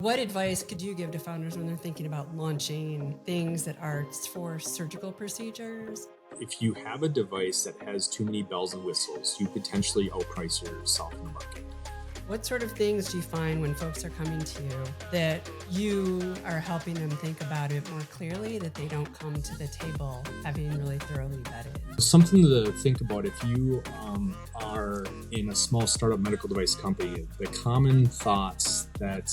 What advice could you give to founders when they're thinking about launching things that are for surgical procedures? If you have a device that has too many bells and whistles, you potentially outprice yourself in the market. What sort of things do you find when folks are coming to you that you are helping them think about it more clearly, that they don't come to the table having really thoroughly vetted? Something to think about if you are in a small startup medical device company, the common thoughts that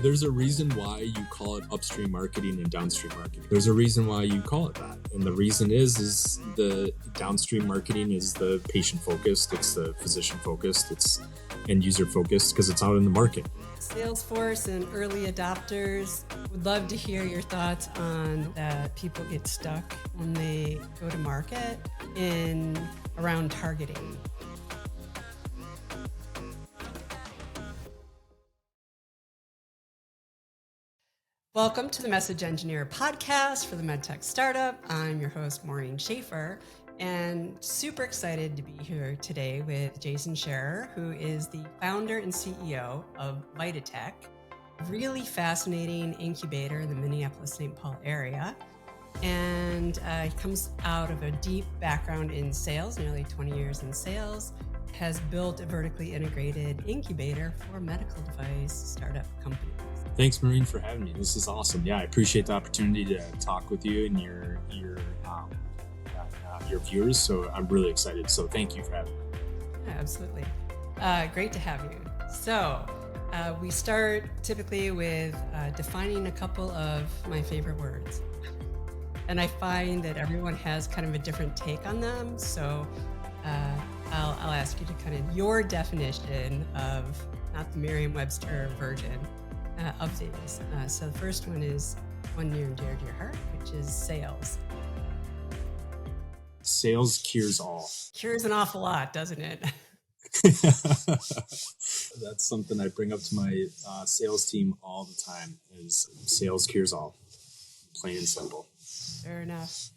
there's a reason why you call it upstream marketing and downstream marketing. There's a reason why you call it that. And the reason is the downstream marketing is the patient focused, it's the physician focused, it's end user focused because it's out in the market. Salesforce and early adopters, would love to hear your thoughts on that people get stuck when they go to market in around targeting. Welcome to the Message Engineer podcast for the Medtech Startup. I'm your host, Maureen Shaffer, and super excited to be here today with Jason Scherer, who is the founder and CEO of Medtech, a really fascinating incubator in the Minneapolis-St. Paul area. And he comes out of a deep background in sales, nearly 20 years in sales, has built a vertically integrated incubator for medical device startup companies. Thanks, Maureen, for having me. This is awesome. Yeah, I appreciate the opportunity to talk with you and your viewers. So I'm really excited. So thank you for having me. Yeah, absolutely. Great to have you. So we start typically with defining a couple of my favorite words. And I find that everyone has kind of a different take on them. So I'll ask you to kind of your definition of, not the Merriam-Webster version, of these. So the first one is one near and dear to your heart, which is sales. Sales cures all. Cures an awful lot, doesn't it? That's something I bring up to my sales team all the time is sales cures all. Plain and simple. Fair enough.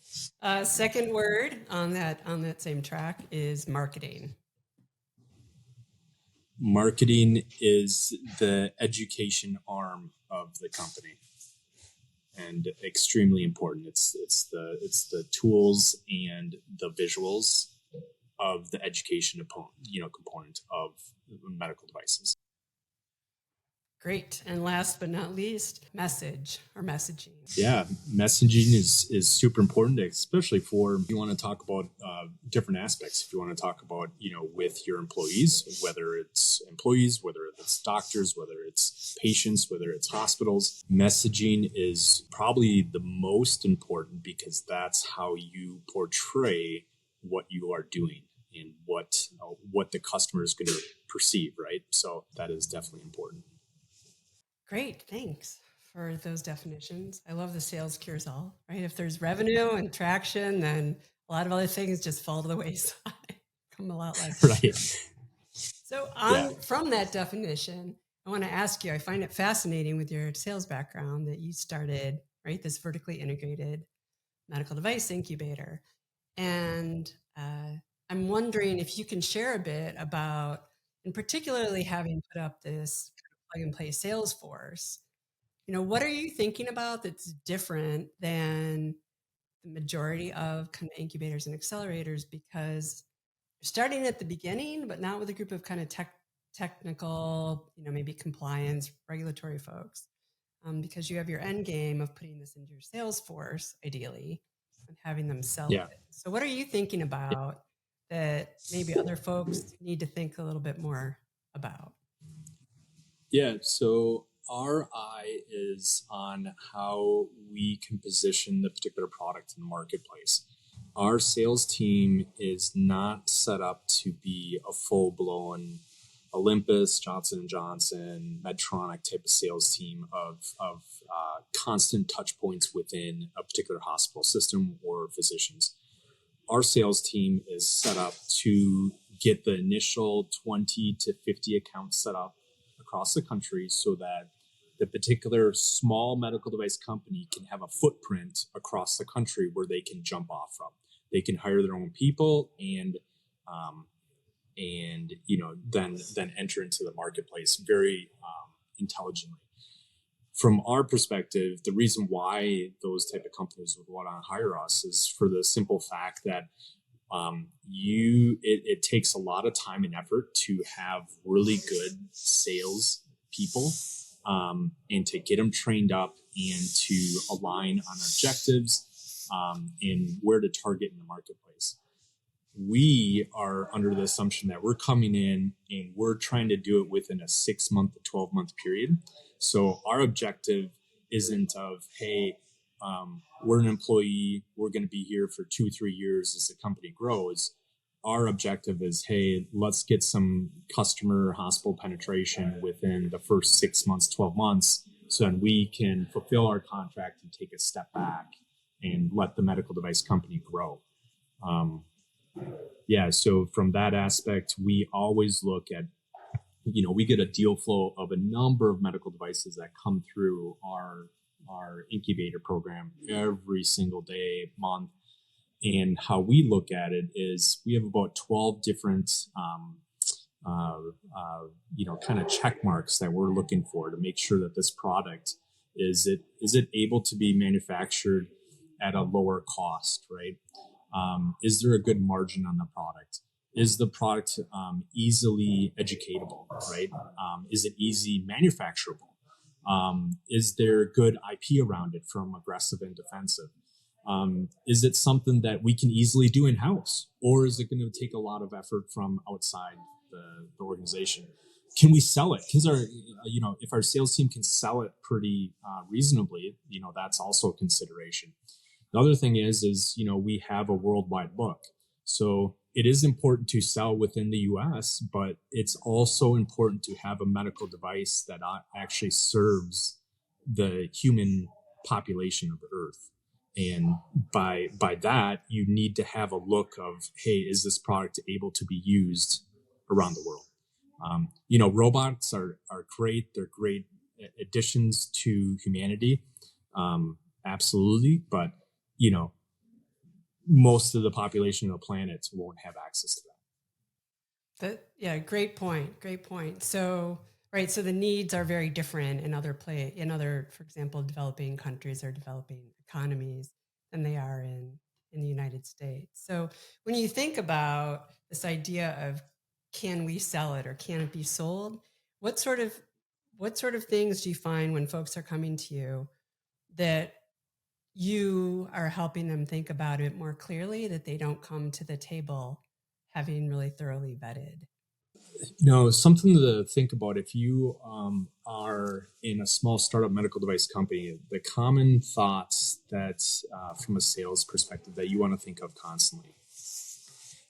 Second word on that same track is marketing. Marketing is the education arm of the company, and extremely important. It's the tools and the visuals of the education component of medical devices. Great. And last but not least, message or messaging. Yeah, messaging is super important, especially for you want to talk about different aspects. If you want to talk about, with your employees, whether it's doctors, whether it's patients, whether it's hospitals, messaging is probably the most important because that's how you portray what you are doing and what the customer is going to perceive, right? So that is definitely important. Great, thanks for those definitions. I love the sales cures all, right? If there's revenue and traction, then a lot of other things just fall to the wayside, come a lot less. Right. So from that definition, I want to ask you, I find it fascinating with your sales background that you started, right, this vertically integrated medical device incubator. And I'm wondering if you can share a bit about, and particularly having put up this plug and play sales force, what are you thinking about that's different than the majority of kind of incubators and accelerators? Because you're starting at the beginning, but not with a group of kind of technical, maybe compliance, regulatory folks, because you have your end game of putting this into your sales force, ideally, and having them sell it. So what are you thinking about that maybe other folks need to think a little bit more about? Yeah, so our eye is on how we can position the particular product in the marketplace. Our sales team is not set up to be a full-blown Olympus, Johnson & Johnson, Medtronic type of sales team of constant touch points within a particular hospital system or physicians. Our sales team is set up to get the initial 20 to 50 accounts set up across the country so that the particular small medical device company can have a footprint across the country where they can jump off from. They can hire their own people and then enter into the marketplace very intelligently. from our perspective, the reason why those type of companies would want to hire us is for the simple fact that it takes a lot of time and effort to have really good sales people, and to get them trained up and to align on objectives, and where to target in the marketplace. We are under the assumption that we're coming in and we're trying to do it within a 6-month to 12-month period. So our objective isn't of, hey, we're an employee, we're going to be here for 2-3 years as the company grows. Our objective is, hey, let's get some customer hospital penetration within the first 6 months, 12 months, so then we can fulfill our contract and take a step back and let the medical device company grow. So from that aspect, we always look at, we get a deal flow of a number of medical devices that come through our incubator program every single day, month. And how we look at it is we have about 12 different, kind of check marks that we're looking for to make sure that this product is it able to be manufactured at a lower cost, right? Is there a good margin on the product? Is the product easily educatable, right? Is it easy manufacturable? Is there good IP around it from aggressive and defensive? Is it something that we can easily do in-house? Or is it going to take a lot of effort from outside the organization? Can we sell it? Because if our sales team can sell it pretty reasonably, that's also a consideration. The other thing is we have a worldwide look. So it is important to sell within the US, but it's also important to have a medical device that actually serves the human population of Earth. And by that, you need to have a look of, hey, is this product able to be used around the world? Robots are great. They're great additions to humanity. Absolutely. But most of the population of the planet won't have access to that. Great point. So, right. So the needs are very different in other, for example, developing countries or developing economies than they are in the United States. So when you think about this idea of, can we sell it or can it be sold? What sort of things do you find when folks are coming to you that you are helping them think about it more clearly, that they don't come to the table having really thoroughly vetted? Something to think about if you are in a small startup medical device company, the common thoughts that from a sales perspective that you want to think of constantly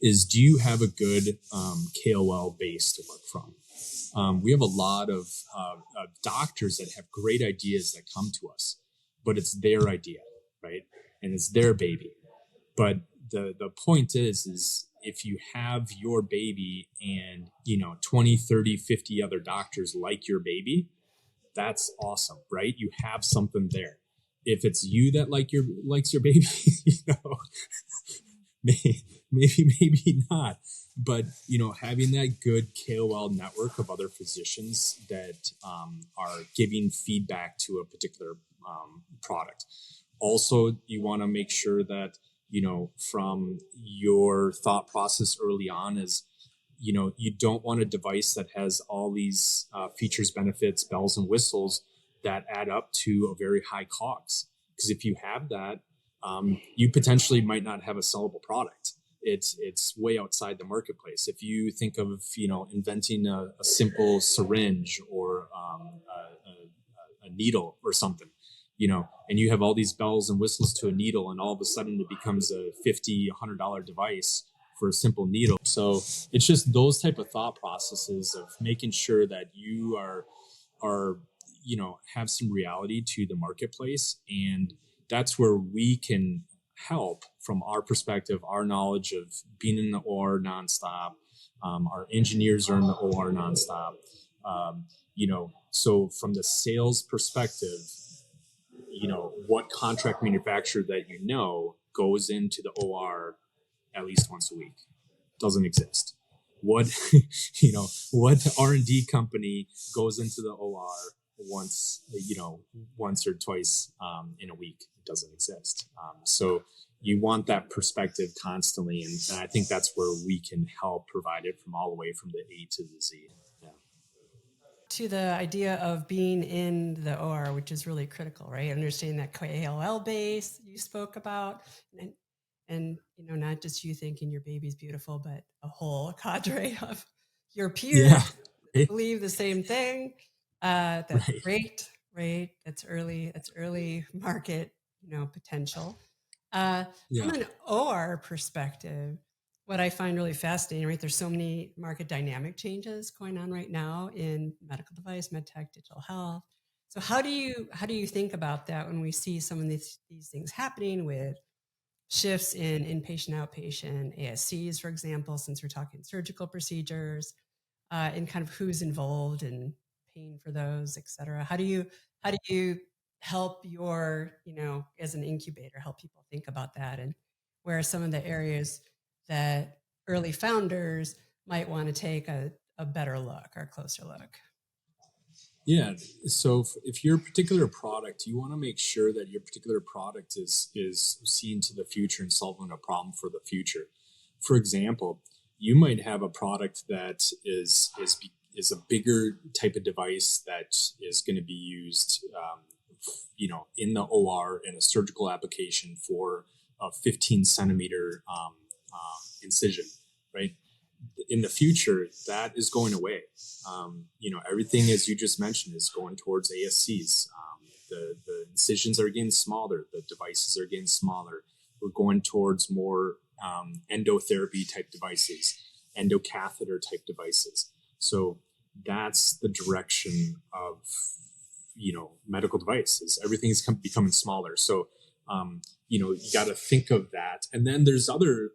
is, do you have a good KOL base to work from? We have a lot of doctors that have great ideas that come to us, but it's their idea, right? And it's their baby. But the point is if you have your baby and 20, 30, 50 other doctors like your baby, that's awesome, right? You have something there. If it's you that likes your baby, maybe not. But having that good KOL network of other physicians that are giving feedback to a particular product. Also, you want to make sure that from your thought process early on is, you don't want a device that has all these features, benefits, bells and whistles that add up to a very high COGS. Because if you have that, you potentially might not have a sellable product. It's way outside the marketplace. If you think of, inventing a simple syringe or a needle or something, and you have all these bells and whistles to a needle, and all of a sudden it becomes a $50, $100 device for a simple needle. So it's just those type of thought processes of making sure that you are have some reality to the marketplace. And that's where we can help from our perspective, our knowledge of being in the OR nonstop. Our engineers are in the OR nonstop. So from the sales perspective, what contract manufacturer that goes into the OR at least once a week? Doesn't exist. What what R&D company goes into the OR once or twice in a week. It doesn't exist. So you want that perspective constantly, and I think that's where we can help provide it from all the way from the A to the Z. Yeah. To the idea of being in the OR, which is really critical, right? Understanding that KOL base you spoke about, and not just you thinking your baby's beautiful, but a whole cadre of your peers Yeah. believe the same thing. That's Right. great, right? That's early market, potential. From Yeah. an OR perspective, what I find really fascinating, right? There's so many market dynamic changes going on right now in medical device, medtech, digital health. So how do you think about that when we see some of these things happening with shifts in inpatient, outpatient, ASCs, for example, since we're talking surgical procedures, and kind of who's involved in paying for those, et cetera? How do you help your, as an incubator, help people think about that, and where are some of the areas that early founders might want to take a better look or a closer look? Yeah. So if your particular product, you want to make sure that your particular product is seen to the future and solving a problem for the future. For example, you might have a product that is a bigger type of device that is going to be used, in the OR in a surgical application for a 15 centimeter incision, right? In the future, that is going away. Everything, as you just mentioned, is going towards ASCs. The incisions are getting smaller. The devices are getting smaller. We're going towards more endotherapy type devices, endocatheter type devices. So that's the direction of medical devices. Everything is becoming smaller. So you got to think of that. And then there's other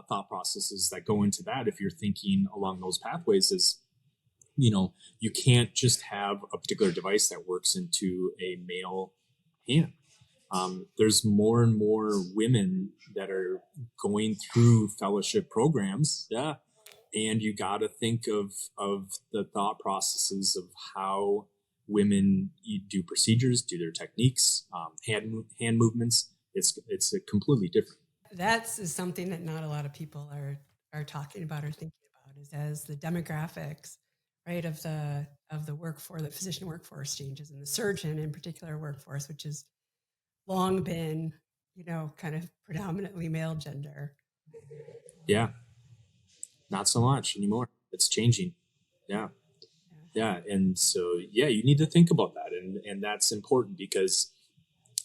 thought processes that go into that. If you're thinking along those pathways, is you can't just have a particular device that works into a male hand. There's more and more women that are going through fellowship programs. Yeah. And you got to think of the thought processes of how women do procedures, do their techniques, hand movements. It's completely different. That's something that not a lot of people are talking about or thinking about, is as the demographics, right, of the workforce, the physician workforce changes, and the surgeon in particular workforce, which has long been, kind of predominantly male gender. Yeah, not so much anymore. It's changing. Yeah. Yeah. And so, yeah, you need to think about that. And that's important because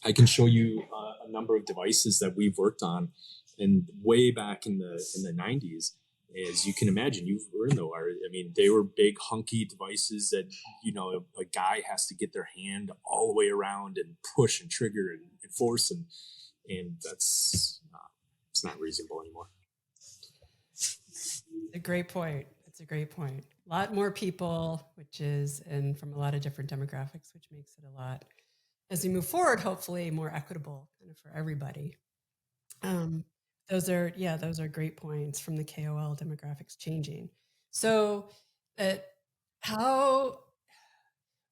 I can show you a number of devices that we've worked on, and way back in the 90s. As you can imagine, you were in the war. I mean, they were big hunky devices that a guy has to get their hand all the way around and push and trigger and force, and that's it's not reasonable anymore. A great point. It's a great point. A lot more people, and from a lot of different demographics, which makes it a lot, as we move forward, hopefully more equitable kind of for everybody. Those are great points from the KOL demographics changing. So,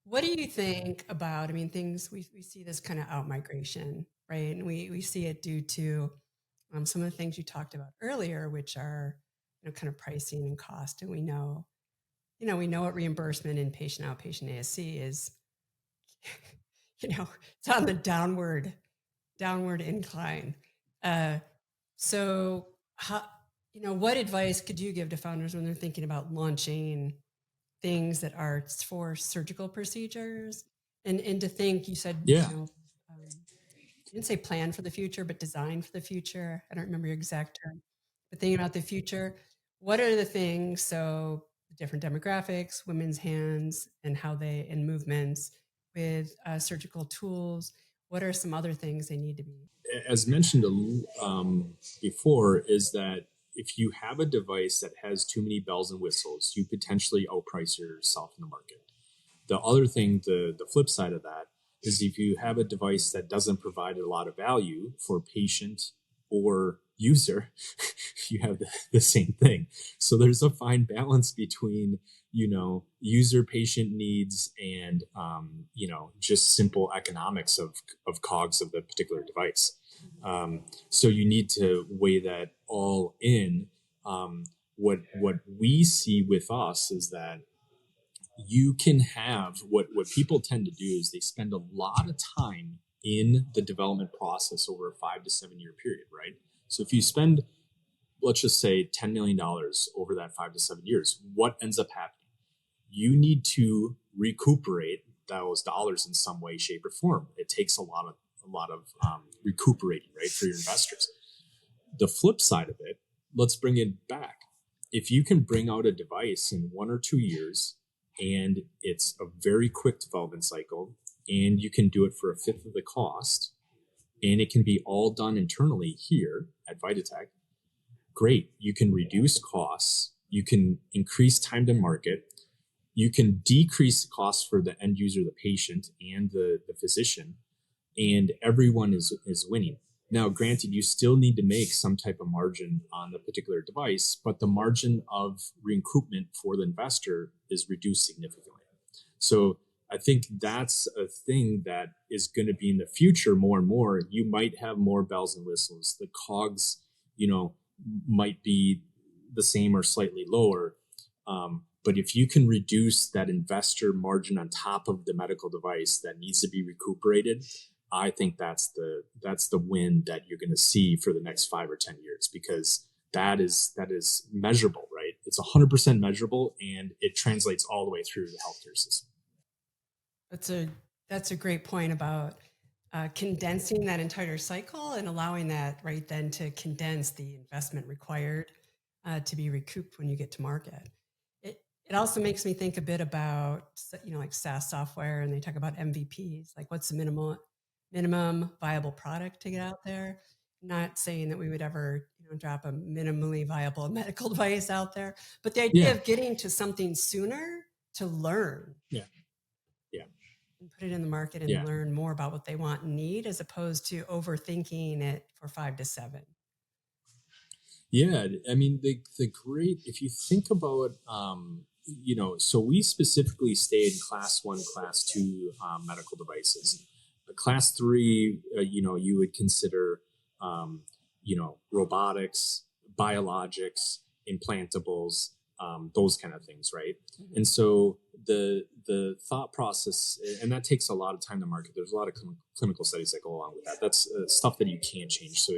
what do you think about? I mean, things we see this kind of out migration, right? And we see it due to some of the things you talked about earlier, which are kind of pricing and cost. And we know what reimbursement in patient outpatient ASC is. It's on the downward incline. So how, what advice could you give to founders when they're thinking about launching things that are for surgical procedures, and to think, you said, Yeah. you didn't say plan for the future, but design for the future. I don't remember your exact term, but thinking about the future, what are the things? So different demographics, women's hands and and movements with surgical tools. What are some other things they need to be? As mentioned before, is that if you have a device that has too many bells and whistles, you potentially outprice yourself in the market. The other thing, the flip side of that, is if you have a device that doesn't provide a lot of value for patient or user, you have the same thing. So there's a fine balance between, user patient needs and, just simple economics of cogs of the particular device. So you need to weigh that all in. What we see with us is that you can have what people tend to do is they spend a lot of time in the development process over a 5 to 7 year period, right? So if you spend, let's just say $10 million over that 5 to 7 years, what ends up happening? You need to recuperate those dollars in some way, shape, or form. It takes a lot of recuperating, right, for your investors. The flip side of it, let's bring it back. If you can bring out a device in 1 or 2 years and it's a very quick development cycle and you can do it for a fifth of the cost and it can be all done internally here at Vitatech, great. You can reduce costs. You can increase time to market. You can decrease the cost for the end user, the patient, and the physician, and everyone is winning. Now, granted, you still need to make some type of margin on the particular device, but the margin of recoupment for the investor is reduced significantly. So I think that's a thing that is going to be in the future more and more. You might have more bells and whistles. The COGS, might be the same or slightly lower. But if you can reduce that investor margin on top of the medical device that needs to be recuperated, I think that's the win that you're going to see for the next 5 or 10 years, because that is measurable, right? It's 100% measurable, and it translates all the way through the healthcare system. That's a great point about condensing that entire cycle and allowing that right then to condense the investment required to be recouped when you get to market. It also makes me think a bit about, like SaaS software, and they talk about MVPs, like what's the minimum viable product to get out there. Not saying that we would ever drop a minimally viable medical device out there, but the idea of getting to something sooner to learn. And put it in the market and learn more about what they want and need, as opposed to overthinking it for 5 to 7. Yeah, I mean, the great, if you think about, so we specifically stayed in class 1, class 2 medical devices. Class 3, you would consider, robotics, biologics, implantables, those kind of things, right? Mm-hmm. And so the thought process, and that takes a lot of time to market. There's a lot of clinical studies that go along with that. That's stuff that you can't change. So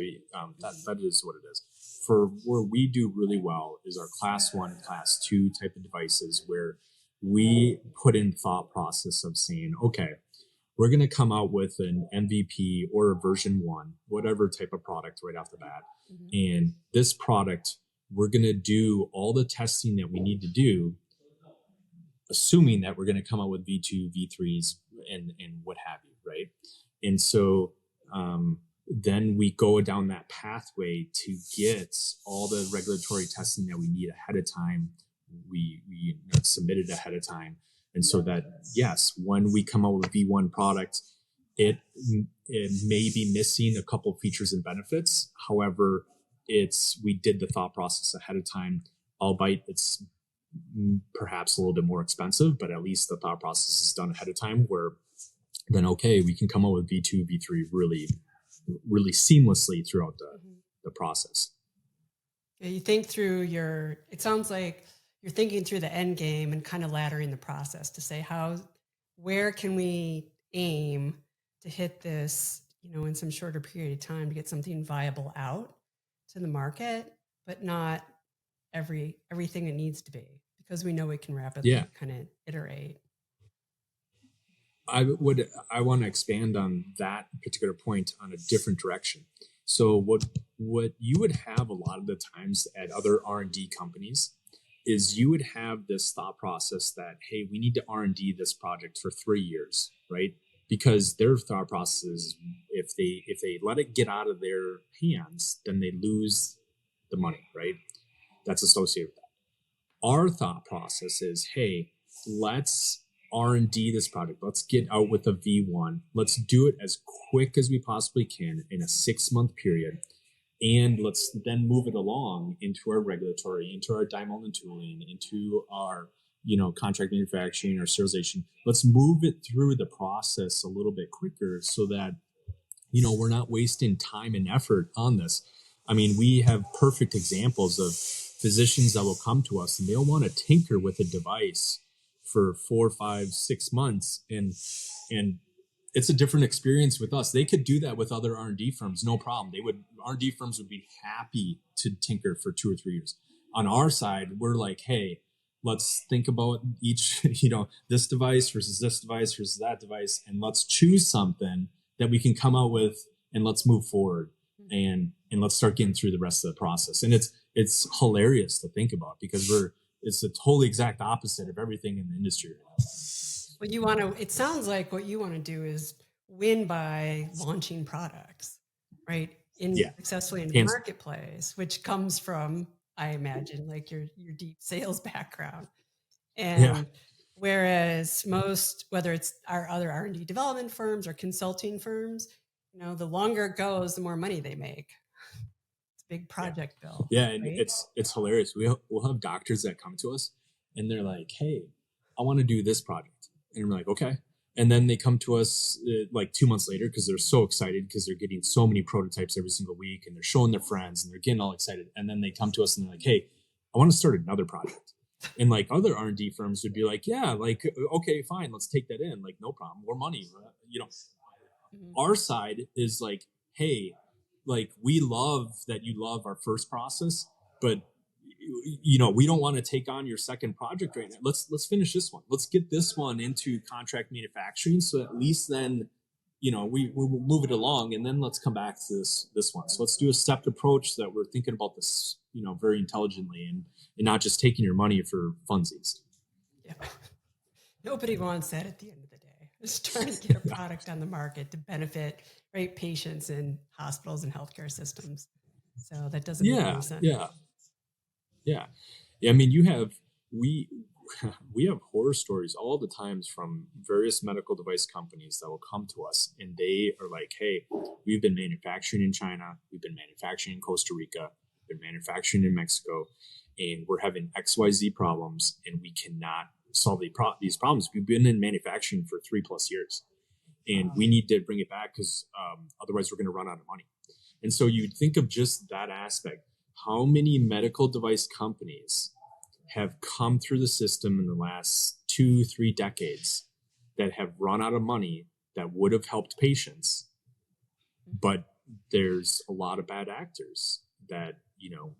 that is what it is. For where we do really well is our class 1, class 2 type of devices, where we put in thought process of saying, okay, we're going to come out with an MVP or a version 1, whatever type of product right off the bat. Mm-hmm. And this product, we're going to do all the testing that we need to do, assuming that we're going to come out with V2, V3s, and what have you, right? And so then we go down that pathway to get all the regulatory testing that we need ahead of time. We submit it ahead of time. And so that, yes, when we come out with V1 product, it may be missing a couple of features and benefits. However, we did the thought process ahead of time, albeit it's perhaps a little bit more expensive, but at least the thought process is done ahead of time, where then, okay, we can come up with V2, V3 really, really seamlessly throughout the process. Yeah, you think through it sounds like you're thinking through the end game and kind of laddering the process to say, where can we aim to hit this, in some shorter period of time to get something viable out to the market, but not everything it needs to be, because we know we can rapidly kind of iterate. I want to expand on that particular point on a different direction. So what you would have a lot of the times at other R&D companies is you would have this thought process that, hey, we need to R&D this project for 3 years, right? Because their thought process is, if they let it get out of their hands, then they lose the money, right? That's associated with that. Our thought process is, hey, let's R&D this project. Let's get out with a V1. Let's do it as quick as we possibly can in a 6-month period. And let's then move it along into our regulatory, into our diamond and tooling, into our contract manufacturing or sterilization. Let's move it through the process a little bit quicker so that we're not wasting time and effort on this. I mean, we have perfect examples of physicians that will come to us and they'll want to tinker with a device for 4, 5, 6 months, and it's a different experience with us. They could do that with other R&D firms, no problem. R&D firms would be happy to tinker for 2 or 3 years. On our side, we're like, hey, let's think about each, this device versus that device, and let's choose something that we can come out with, and let's move forward, and let's start getting through the rest of the process. And it's hilarious to think about because it's the totally exact opposite of everything in the industry right now. Well, it sounds like what you want to do is win by launching products, right? Successfully in the marketplace, which comes from, I imagine, like your deep sales background. And whereas whether it's our other R&D development firms or consulting firms, the longer it goes, the more money they make. It's a big project bill. Yeah, and right? It's hilarious. We'll have doctors that come to us and they're like, hey, I want to do this project. And we're like, okay. And then they come to us like 2 months later because they're so excited because they're getting so many prototypes every single week and they're showing their friends and they're getting all excited. And then they come to us and they're like, hey, I want to start another project. And like other R&D firms would be like, yeah, like, okay, fine, let's take that in. Like, no problem, more money. Our side is like, hey, like, we love that you love our first process, but we don't want to take on your second project right now. Let's finish this one. Let's get this one into contract manufacturing. So at least then, we will move it along, and then let's come back to this one. So let's do a stepped approach that we're thinking about this, very intelligently and not just taking your money for funsies. Yeah. Nobody wants that at the end of the day. Just trying to get a product on the market to benefit patients in hospitals and healthcare systems. So that doesn't make any sense. Yeah. I mean, we have horror stories all the times from various medical device companies that will come to us and they are like, hey, we've been manufacturing in China, we've been manufacturing in Costa Rica, we've been manufacturing in Mexico, and we're having XYZ problems and we cannot solve these problems. We've been in manufacturing for 3+ years and we need to bring it back because otherwise we're going to run out of money. And so you think of just that aspect. How many medical device companies have come through the system in the last 2-3 decades that have run out of money that would have helped patients, but there's a lot of bad actors that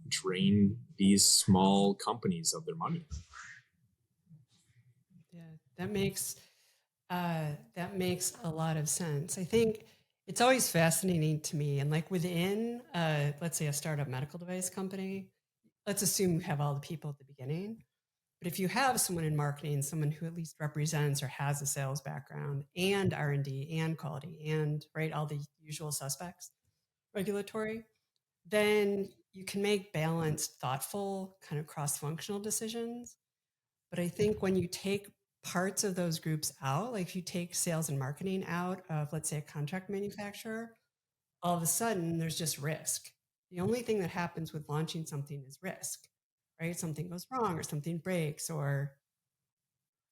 drain these small companies of their money. Yeah, that makes a lot of sense. I think it's always fascinating to me, and like within, let's say, a startup medical device company, let's assume you have all the people at the beginning. But if you have someone in marketing, someone who at least represents or has a sales background and R&D and quality and all the usual suspects, regulatory, then you can make balanced, thoughtful, kind of cross-functional decisions. But I think when you take parts of those groups out, like if you take sales and marketing out of, let's say, a contract manufacturer, all of a sudden there's just risk. The only thing that happens with launching something is risk, right? Something goes wrong or something breaks, or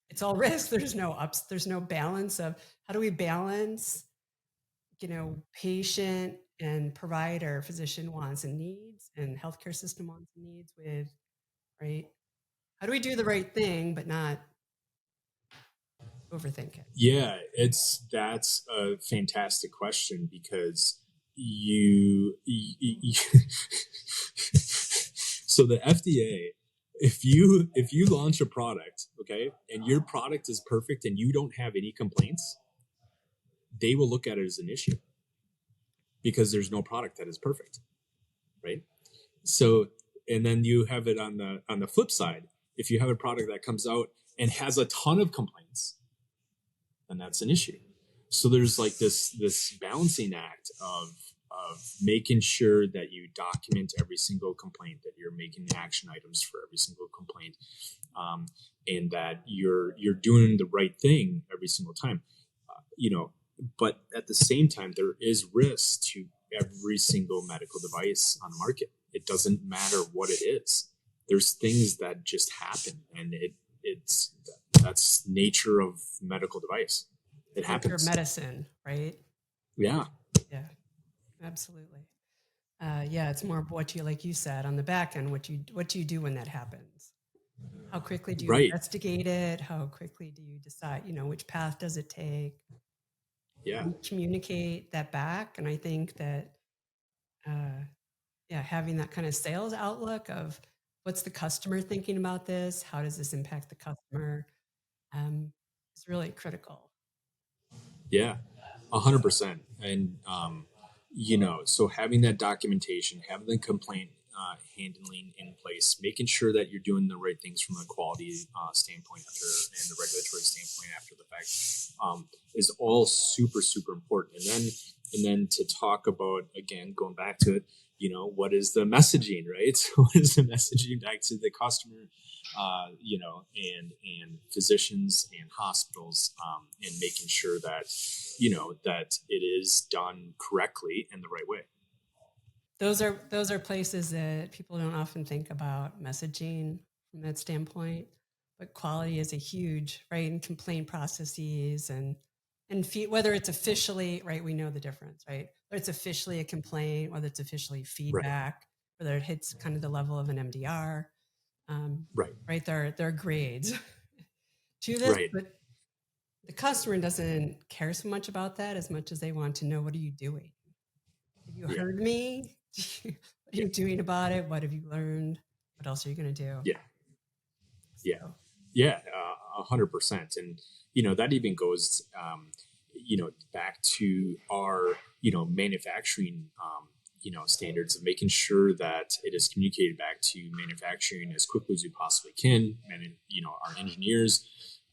it's all risk. There's no ups, there's no balance of how do we balance, patient and provider, physician wants and needs, and healthcare system wants and needs with, right? How do we do the right thing, but not overthink it? Yeah, that's a fantastic question because so the FDA, if you launch a product, okay, and your product is perfect and you don't have any complaints, they will look at it as an issue because there's no product that is perfect, right? So, and then you have it on the flip side. If you have a product that comes out and has a ton of complaints, then that's an issue. So there's like this balancing act of making sure that you document every single complaint, that you're making action items for every single complaint, and that you're doing the right thing every single time. But at the same time, there is risk to every single medical device on the market. It doesn't matter what it is. There's things that just happen, and that's nature of medical device. It Nature of happens. medicine, right? Yeah. Yeah, absolutely. Yeah, it's more of what you, like you said, on the back end, what do you do when that happens? How quickly do you Right. investigate it? How quickly do you decide, which path does it take? Yeah. And communicate that back. And I think that, yeah, having that kind of sales outlook of what's the customer thinking about this? How does this impact the customer? Is really critical. Yeah, 100%. And so having that documentation, having the complaint handling in place, making sure that you're doing the right things from a quality standpoint and the regulatory standpoint after the fact is all super super important. And then to talk about, again, going back to it, what is the messaging, right? So what is the messaging back to the customer, and physicians and hospitals, and making sure that that it is done correctly and the right way. Those are places that people don't often think about messaging from that standpoint. But quality is a huge, right, in complaint processes and whether it's officially, right, we know the difference, right? Whether it's officially a complaint, whether it's officially Right. feedback, whether it hits kind of the level of an MDR, Right. right? There are grades to this, Right. but the customer doesn't care so much about that as much as they want to know, what are you doing? Have you Yeah. heard me? What are Yeah. you doing about it? What have you learned? What else are you going to do? Yeah. Yeah. So, Yeah. 100%. And that even goes back to our manufacturing standards of making sure that it is communicated back to manufacturing as quickly as we possibly can, and our engineers.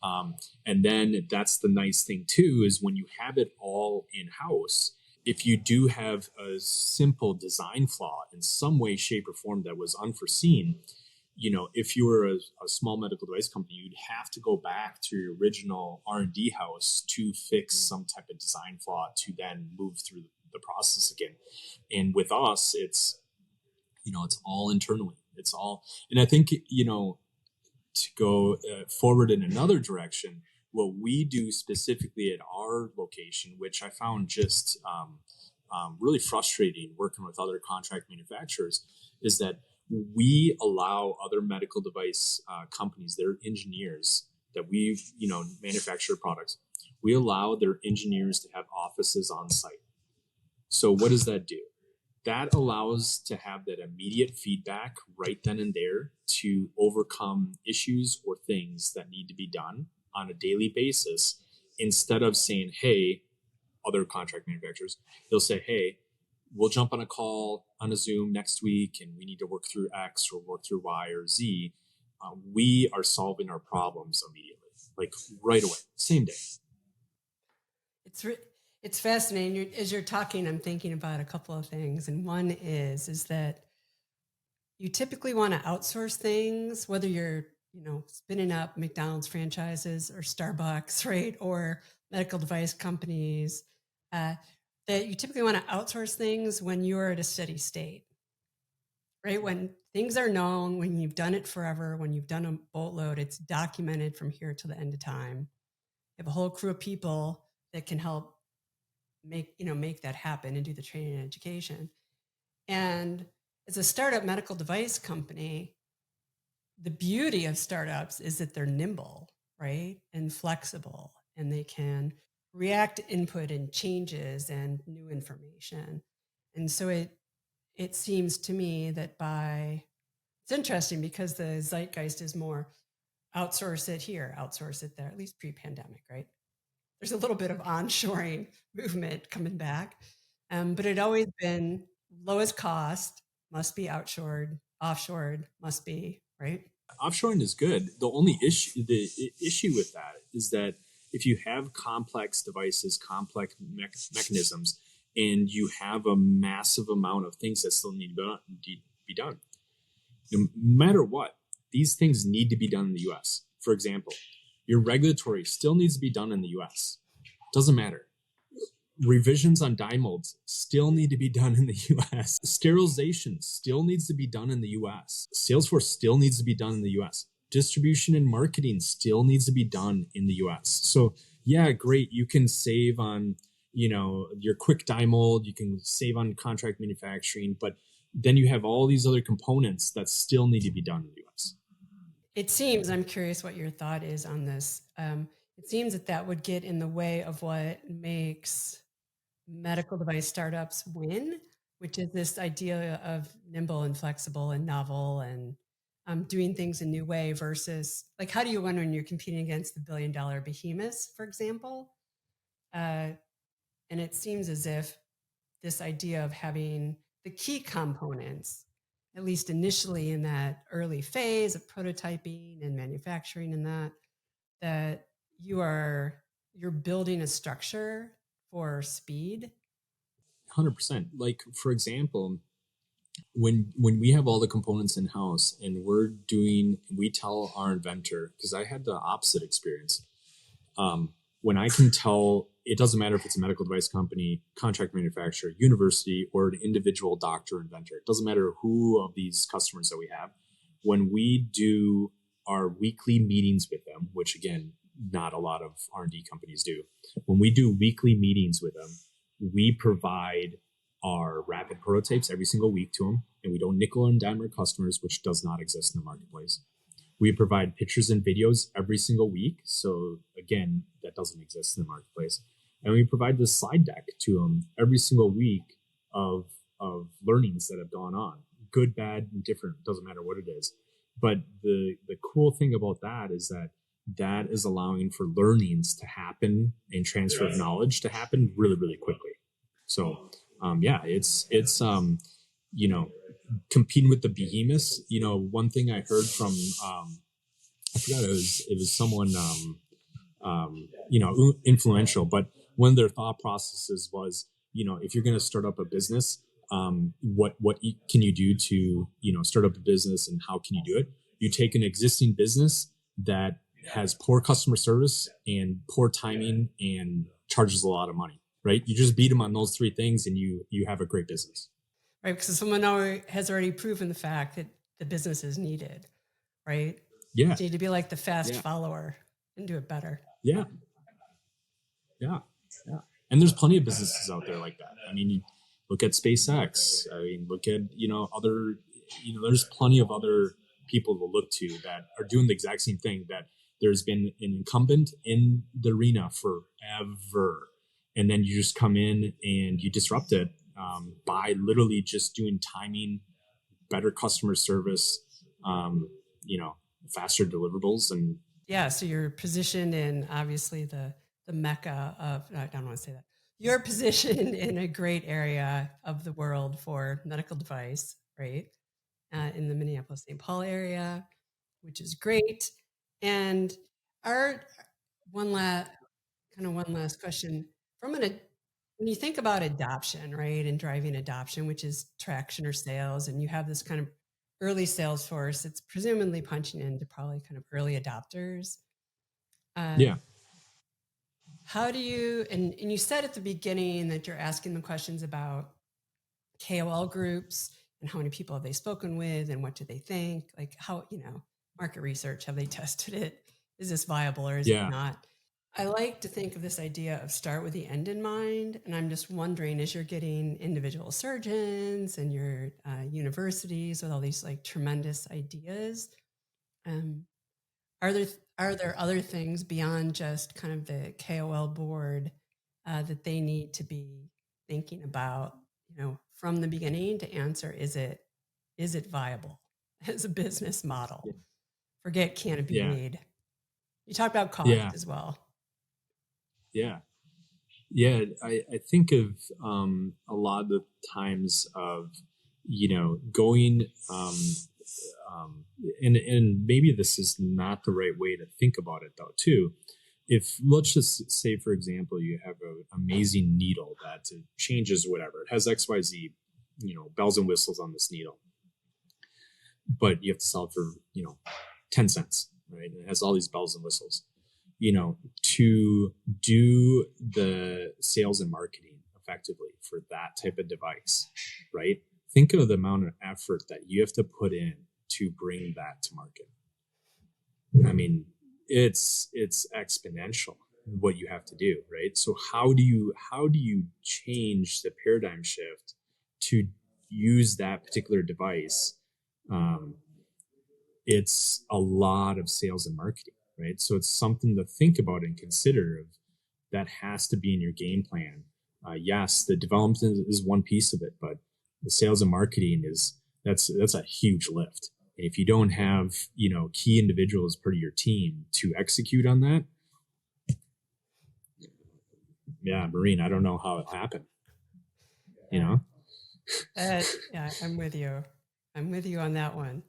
And then that's the nice thing too, is when you have it all in house, if you do have a simple design flaw in some way, shape, or form that was unforeseen, if you were a small medical device company, you'd have to go back to your original R&D house to fix some type of design flaw to then move through the process again. And with us, it's all internally. It's all, and I think, to go forward in another direction, what we do specifically at our location, which I found just really frustrating working with other contract manufacturers, is that we allow other medical device companies, their engineers that we've manufacture products, we allow their engineers to have offices on site. So what does that do? That allows to have that immediate feedback right then and there to overcome issues or things that need to be done on a daily basis, instead of saying, hey, other contract manufacturers, they'll say, hey, we'll jump on a call on a Zoom next week and we need to work through X or work through Y or Z. We are solving our problems immediately, like right away, same day. it's fascinating. As you're talking, I'm thinking about a couple of things. And one is that you typically want to outsource things, whether you're, spinning up McDonald's franchises or Starbucks, right? Or medical device companies, that you typically want to outsource things when you're at a steady state, right? When things are known, when you've done it forever, when you've done a boatload, it's documented from here to the end of time. You have a whole crew of people that can help make that happen and do the training and education. And as a startup medical device company, the beauty of startups is that they're nimble, right? And flexible, and they can react to input and changes and new information. And so it seems to me that it's interesting because the zeitgeist is more outsource it here, outsource it there, at least pre-pandemic, right? There's a little bit of onshoring movement coming back. But it always been lowest cost must be outshored, offshored must be, right? Offshoring is good. The issue with that is that if you have complex devices, complex mechanisms, and you have a massive amount of things that still need to be done, no matter what, these things need to be done in the U.S. For example, your regulatory still needs to be done in the U.S. Doesn't matter. revisions on dye molds still need to be done in the US. Sterilization still needs to be done in the US. Salesforce still needs to be done in the US. Distribution and marketing still needs to be done in the US. So yeah, great. You can save on, your quick dye mold. You can save on contract manufacturing, but then you have all these other components that still need to be done in the US. It seems, I'm curious what your thought is on this. It seems that would get in the way of what makes medical device startups win, which is this idea of nimble and flexible and novel and doing things a new way versus like, how do you win when you're competing against the billion-dollar behemoths, for example? And it seems as if this idea of having the key components, at least initially in that early phase of prototyping and manufacturing and that you're building a structure for speed. 100%. Like, for example, when we have all the components in house and we tell our inventor, because I had the opposite experience. When I can tell, it doesn't matter if it's a medical device company, contract manufacturer, university, or an individual doctor inventor. It doesn't matter who of these customers that we have. When we do our weekly meetings with them, which again, not a lot of R&D companies do. When we do weekly meetings with them, we provide our rapid prototypes every single week to them, and we don't nickel and dime our customers, which does not exist in the marketplace. We provide pictures and videos every single week. So again, that doesn't exist in the marketplace. And we provide this slide deck to them every single week of learnings that have gone on, good, bad, and different, doesn't matter what it is. But the cool thing about that is allowing for learnings to happen and transfer of knowledge to happen really, really quickly. So it's competing with the behemoths. One thing I heard from I forgot, it was someone influential, but one of their thought processes was, if you're going to start up a business, what can you do to start up a business, and how can you do it? You take an existing business that has poor customer service and poor timing and charges a lot of money, right? You just beat them on those three things and you have a great business. Right, because someone has already proven the fact that the business is needed, right? Yeah. You need to be like the fast follower and do it better. Yeah. And there's plenty of businesses out there like that. I mean, look at SpaceX. I mean, look at, other, there's plenty of other people to look to that are doing the exact same thing, that there's been an incumbent in the arena forever. And then you just come in and you disrupt it by literally just doing timing, better customer service, faster deliverables. And so you're positioned in obviously the mecca of, I don't want to say that. You're positioned in a great area of the world for medical device, right? In the Minneapolis-St. Paul area, which is great. And one last question when you think about adoption, right, and driving adoption, which is traction or sales, and you have this kind of early sales force, it's presumably punching into probably kind of early adopters. How do you, and you said at the beginning that you're asking them questions about KOL groups and how many people have they spoken with and what do they think? Like how, market research, have they tested it? Is this viable or is it not? I like to think of this idea of start with the end in mind. And I'm just wondering, as you're getting individual surgeons and your universities with all these like tremendous ideas, are there other things beyond just kind of the KOL board that they need to be thinking about, from the beginning to answer, is it viable as a business model? Forget can it be made? You talked about cost as well. I think of a lot of the times of going and maybe this is not the right way to think about it though too. If let's just say, for example, you have an amazing needle that changes whatever, it has XYZ, bells and whistles on this needle, but you have to sell it for 10 cents, right? And it has all these bells and whistles. To do the sales and marketing effectively for that type of device, right? Think of the amount of effort that you have to put in to bring that to market. I mean, it's exponential what you have to do, right? So how do you change the paradigm shift to use that particular device? It's a lot of sales and marketing, right? So it's something to think about and consider. Of that has to be in your game plan. Yes, the development is one piece of it, but the sales and marketing that's a huge lift. And if you don't have key individuals part of your team to execute on that, yeah, Maureen, I don't know how it happened. Yeah, I'm with you. I'm with you on that one.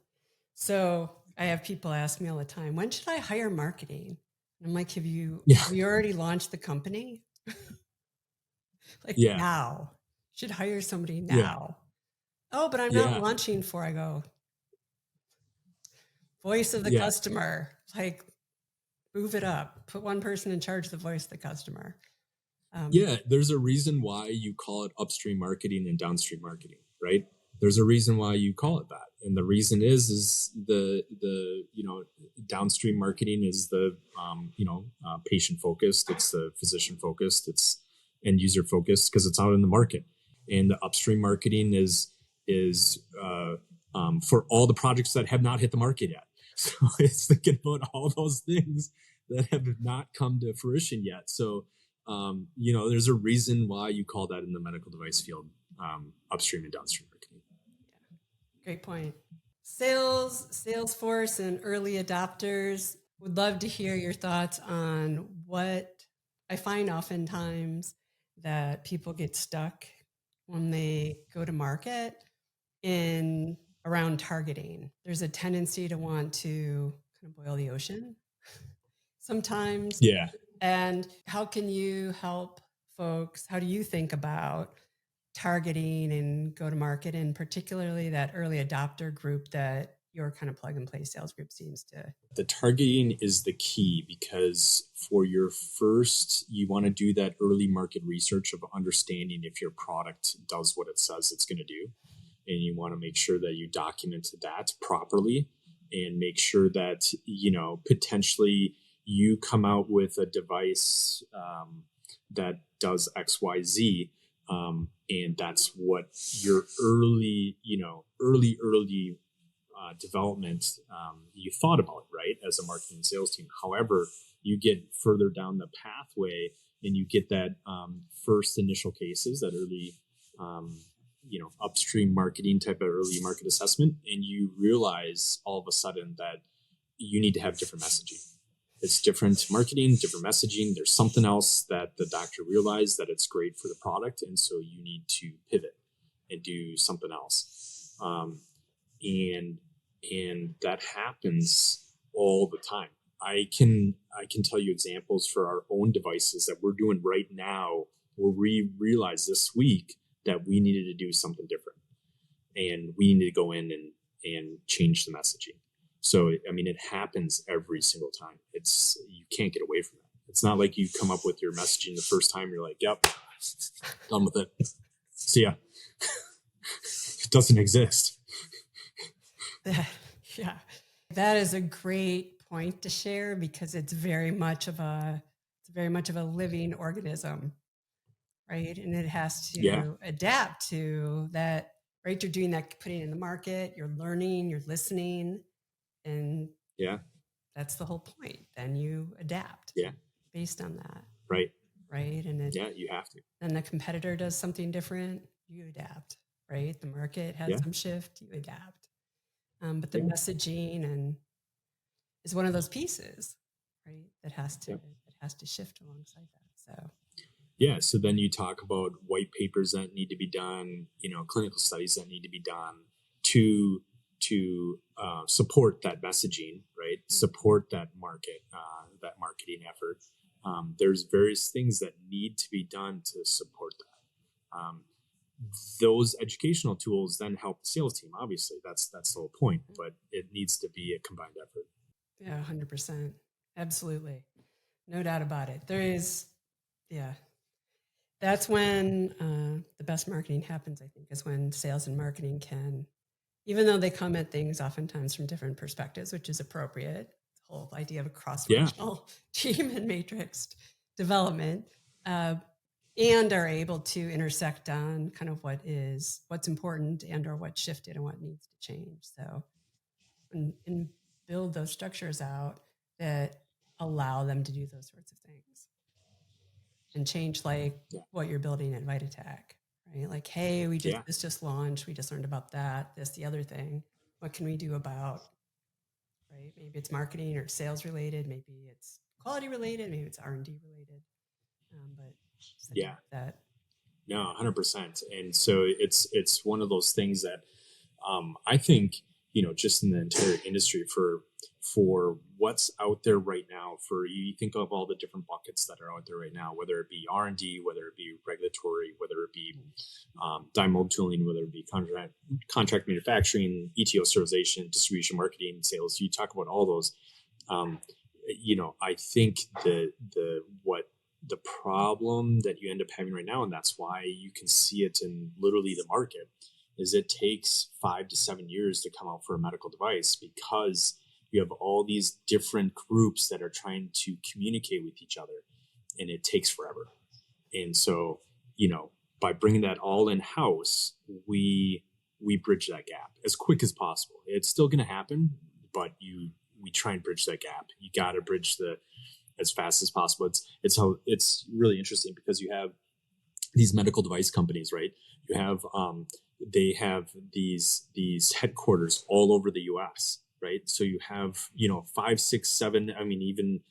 So I have people ask me all the time, when should I hire marketing? And I'm like, have you already launched the company? Like now. Should hire somebody now. Oh, but I'm not launching before. I go, voice of the customer, like move it up. Put one person in charge of the voice of the customer. There's a reason why you call it upstream marketing and downstream marketing, right? There's a reason why you call it that, and the reason is the downstream marketing is the patient focused, it's the physician focused, it's end user focused because it's out in the market, and the upstream marketing is for all the projects that have not hit the market yet. So it's thinking about all those things that have not come to fruition yet. So there's a reason why you call that in the medical device field upstream and downstream marketing. Great point. Salesforce and early adopters, would love to hear your thoughts on what I find oftentimes that people get stuck when they go to market in around targeting. There's a tendency to want to kind of boil the ocean sometimes. Yeah. And how can you help folks? How do you think about targeting and go to market, and particularly that early adopter group that your kind of plug and play sales group seems to? The targeting is the key, because for your first, you want to do that early market research of understanding if your product does what it says it's going to do. And you want to make sure that you document that properly and make sure that, potentially you come out with a device that does XYZ. And that's what your early development you thought about, right, as a marketing and sales team. However, you get further down the pathway and you get that first initial cases, that early upstream marketing type of early market assessment, and you realize all of a sudden that you need to have different messaging. It's different marketing, different messaging. There's something else that the doctor realized that it's great for the product, and so you need to pivot and do something else. And that happens all the time. I can tell you examples for our own devices that we're doing right now, where we realized this week that we needed to do something different, and we need to go in and change the messaging. So, I mean, it happens every single time. You can't get away from it. It's not like you come up with your messaging the first time, you're like, yep, done with it. See ya. It doesn't exist. Yeah, that is a great point to share, because it's very much of a living organism, right? And it has to adapt to that, right? You're doing that, putting it in the market, you're learning, you're listening, and that's the whole point. Then you adapt based on that. Right. And you have to. Then the competitor does something different, you adapt, right? The market has some shift, you adapt. But the messaging and is one of those pieces, right? That has to shift alongside that. So so then you talk about white papers that need to be done, clinical studies that need to be done to support that messaging, right? Support that that marketing effort. There's various things that need to be done to support that. Those educational tools then help the sales team. Obviously, that's the whole point, but it needs to be a combined effort. Yeah, 100%. Absolutely. No doubt about it. There is, that's when the best marketing happens, I think, is when sales and marketing can, even though they come at things oftentimes from different perspectives, which is appropriate, the whole idea of a cross-functional team and matrixed development, and are able to intersect on kind of what's important and or what shifted and what needs to change. So, and build those structures out that allow them to do those sorts of things and change like what you're building at Vitatech, right? Like, hey, this just launched. We just learned about that, this, the other thing. What can we do about, right? Maybe it's marketing or sales related. Maybe it's quality related. Maybe it's R&D related. But that. No, 100%. And so it's one of those things that I think, just in the entire industry for what's out there right now, for you think of all the different buckets that are out there right now, whether it be R&D, whether it be regulatory, whether it be die mold tooling, whether it be contract manufacturing, ETO sterilization, distribution, marketing, sales. You talk about all those. I think the problem that you end up having right now, and that's why you can see it in literally the market, is it takes 5 to 7 years to come out for a medical device because you have all these different groups that are trying to communicate with each other, and it takes forever. And so, by bringing that all in-house, we bridge that gap as quick as possible. It's still going to happen, but we try and bridge that gap. You got to bridge as fast as possible. It's really interesting because you have these medical device companies, right? You have they have these headquarters all over the U.S., right? So you have 5, 6, 7. I mean, even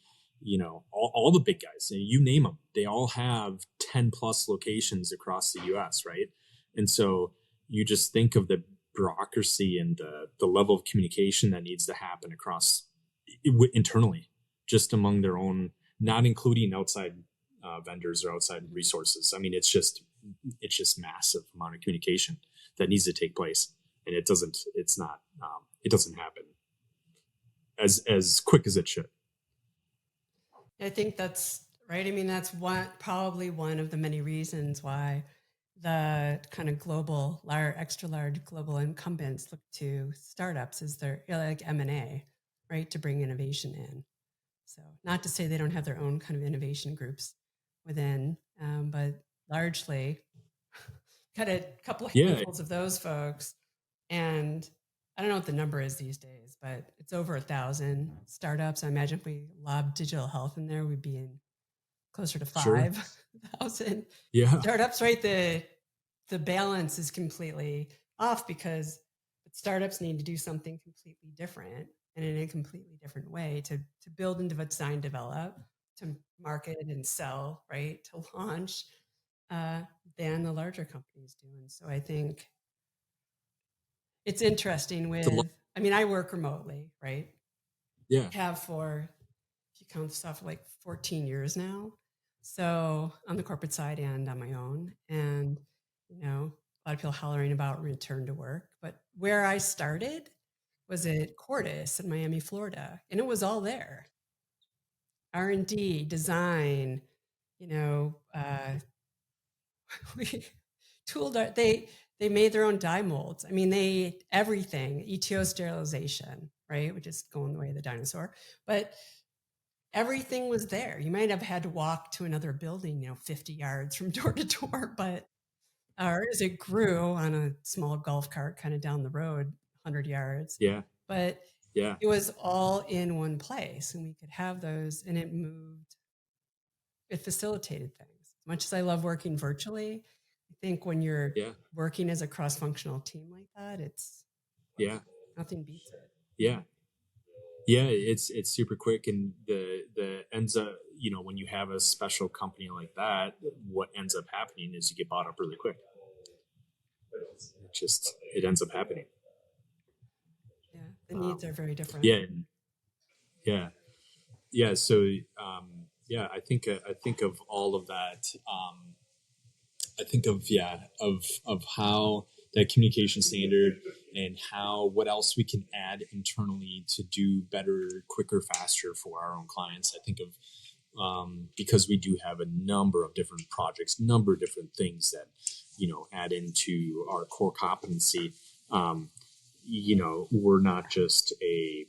all the big guys. You name them. They all have 10 plus locations across the U.S., right? And so you just think of the bureaucracy and the level of communication that needs to happen across internally, just among their own, not including outside vendors or outside resources. I mean, it's just massive amount of communication that needs to take place, and it doesn't happen as quick as it should. I think that's right. I mean, that's probably one of the many reasons why the kind of extra large global incumbents look to startups as their like M&A, right, to bring innovation in. So not to say they don't have their own kind of innovation groups within, but largely got a couple of handfuls of those folks. And I don't know what the number is these days, but it's over 1,000 startups. I imagine if we lobbed digital health in there, we'd be in closer to 5,000 startups, right? The balance is completely off because startups need to do something completely different and in a completely different way to build and design, develop, to market and sell, right, to launch, than the larger companies do. And so I think it's interesting I work remotely, right? Yeah. Have for, if you count stuff, like 14 years now. So on the corporate side and on my own. And, a lot of people hollering about return to work. But where I started was at Cordis in Miami, Florida. And it was all there. R&D, design, we tooled they made their own die molds. I mean, everything, ETO sterilization, right? Which is going the way of the dinosaur. But everything was there. You might have had to walk to another building, 50 yards from door to door, but as it grew on a small golf cart kind of down the road, 100 yards. Yeah. But it was all in one place, and we could have those, and it facilitated things. As much as I love working virtually, I think when you're working as a cross-functional team like that, it's nothing beats it. Yeah, it's super quick, and the ends up, when you have a special company like that, what ends up happening is you get bought up really quick. It ends up happening. Yeah, the needs are very different. Yeah. So I think of all of that. I think of how that communication standard and what else we can add internally to do better, quicker, faster for our own clients. I think of because we do have a number of different projects, number of different things that, add into our core competency. We're not just a,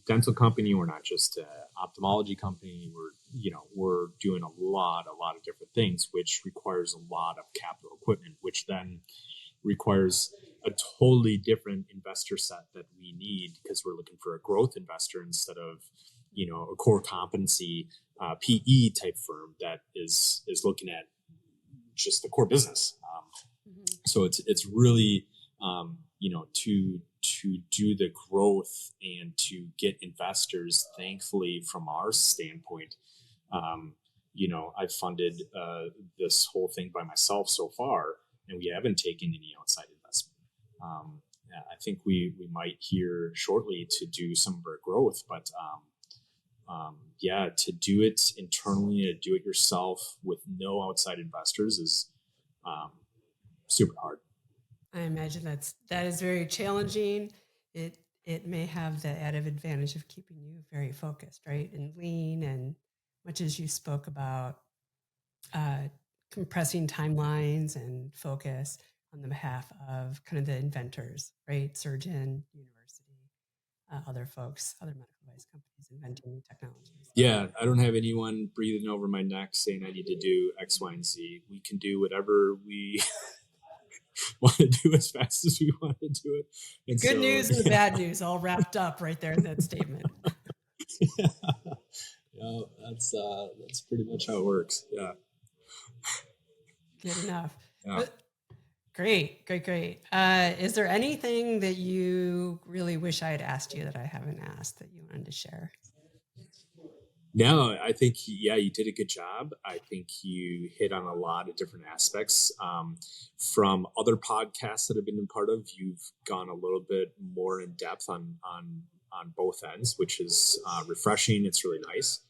dental company. We're not just an ophthalmology company. We're doing a lot of different things, which requires a lot of capital equipment, which then requires a totally different investor set that we need, because we're looking for a growth investor instead of, a core competency PE type firm that is looking at just the core business. So it's really, to do the growth and to get investors. Thankfully, from our standpoint, I've funded this whole thing by myself so far, and we haven't taken any outside investment. I think we might hear shortly to do some of our growth, but to do it internally, to do it yourself with no outside investors is super hard. I imagine that is very challenging. It may have the added advantage of keeping you very focused, right, and lean, and much as you spoke about compressing timelines and focus on the behalf of kind of the inventors, right, surgeon, university, other folks, other medical device companies inventing new technologies. Yeah, I don't have anyone breathing over my neck saying I need to do X, Y, and Z. We can do whatever we want to do as fast as we want to do it. And good news and the bad news all wrapped up right there in that statement. Yeah, that's pretty much how it works. Yeah. Good enough. Yeah. Great. Is there anything that you really wish I had asked you that I haven't asked that you wanted to share? No, I think, you did a good job. I think you hit on a lot of different aspects. From other podcasts that I've been a part of, you've gone a little bit more in depth on both ends, which is refreshing. It's really nice.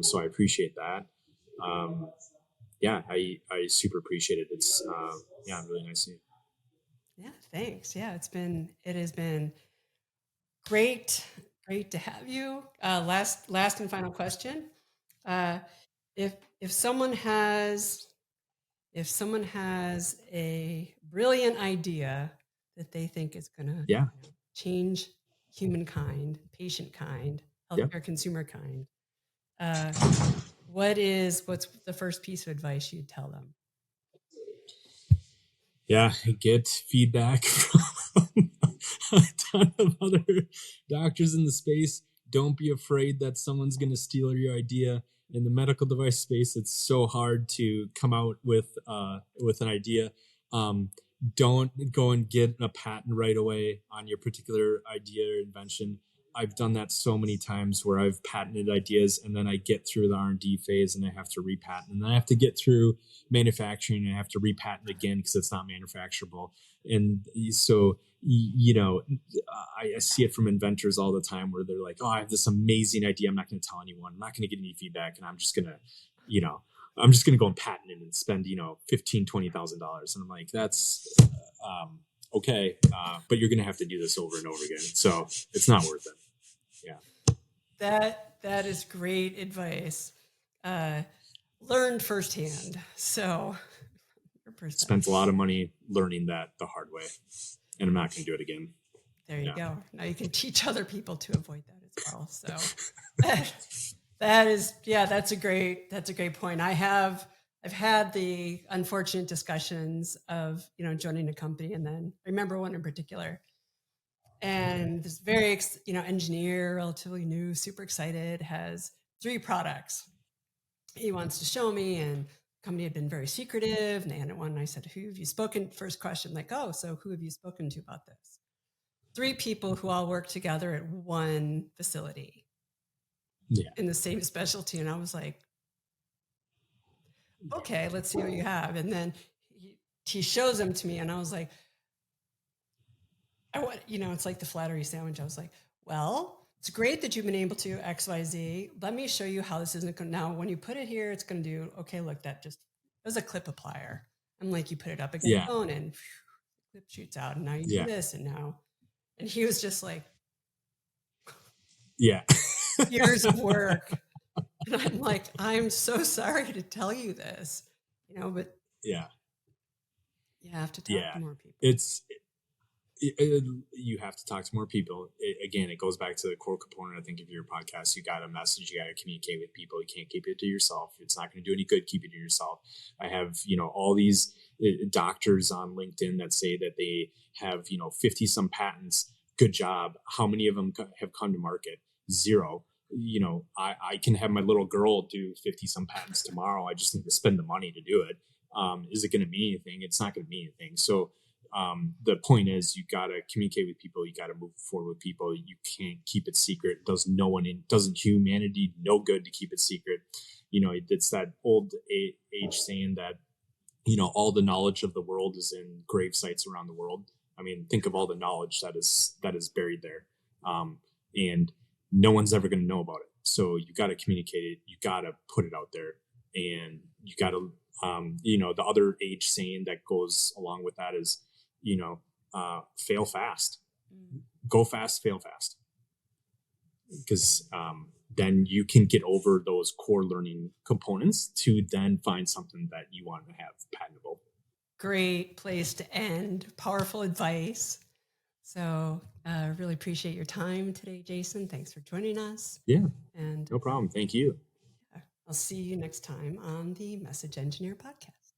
So I appreciate that. I super appreciate it. It's really nice to you. Yeah, thanks. Yeah, it has been great to have you. Last and final question. If someone has a brilliant idea that they think is going to change humankind, patient kind, healthcare consumer kind, what's the first piece of advice you'd tell them? Yeah, get feedback from a ton of other doctors in the space. Don't be afraid that someone's going to steal your idea. In the medical device space, it's so hard to come out with an idea. Don't go and get a patent right away on your particular idea or invention. I've done that so many times where I've patented ideas and then I get through the R&D phase and I have to repatent, and then I have to get through manufacturing and I have to repatent again because it's not manufacturable. And so, I see it from inventors all the time where they're like, oh, I have this amazing idea. I'm not going to tell anyone. I'm not going to get any feedback. And I'm just going to go and patent it and spend, $15,000, $20,000. And I'm like, that's okay. But you're going to have to do this over and over again. So it's not worth it. Yeah. That is great advice. Learned firsthand. So spent a lot of money learning that the hard way, and I'm not going to do it again. There you go. Now you can teach other people to avoid that as well. So that's a great point. I've had the unfortunate discussions of, joining a company, and then I remember one in particular, and this very, engineer, relatively new, super excited, has 3 products he wants to show me, and the company had been very secretive, and they hadn't one. And I said, who have you spoken? First question, like, oh, so who have you spoken to about this? 3 people who all work together at one facility in the same specialty. And I was like, okay, let's see what you have. And then he shows them to me, and I was like, it's like the flattery sandwich. I was like, well, it's great that you've been able to X, Y, Z. Let me show you how this isn't going to. Now, when you put it here, it's going to do, okay, look, that just was a clip applier. I'm like, you put it up against the phone and clip shoots out. And now you do this. And he was just like, years of work And I'm like, I'm so sorry to tell you this, but Yeah. you have to talk Yeah. to more people. You have to talk to more people. Again, it goes back to the core component. I think of your podcast, you got a message, you got to communicate with people. You can't keep it to yourself. It's not going to do any good. Keep it to yourself. I have, all these doctors on LinkedIn that say that they have, 50 some patents. Good job. How many of them have come to market? Zero. I can have my little girl do 50 some patents tomorrow. I just need to spend the money to do it. Is it going to mean anything? It's not going to mean anything. So, the point is, you got to communicate with people. You got to move forward with people. You can't keep it secret. Doesn't humanity no good to keep it secret. It's that old age saying that, all the knowledge of the world is in grave sites around the world. I mean, think of all the knowledge that is buried there. And no one's ever going to know about it. So you got to communicate it. You got to put it out there, and you got to, the other age saying that goes along with that is, fail fast, go fast, fail fast. Because then you can get over those core learning components to then find something that you want to have patentable. Great place to end. Powerful advice. So really appreciate your time today, Jason. Thanks for joining us. Yeah, and no problem. Thank you. I'll see you next time on the Message Engineer podcast.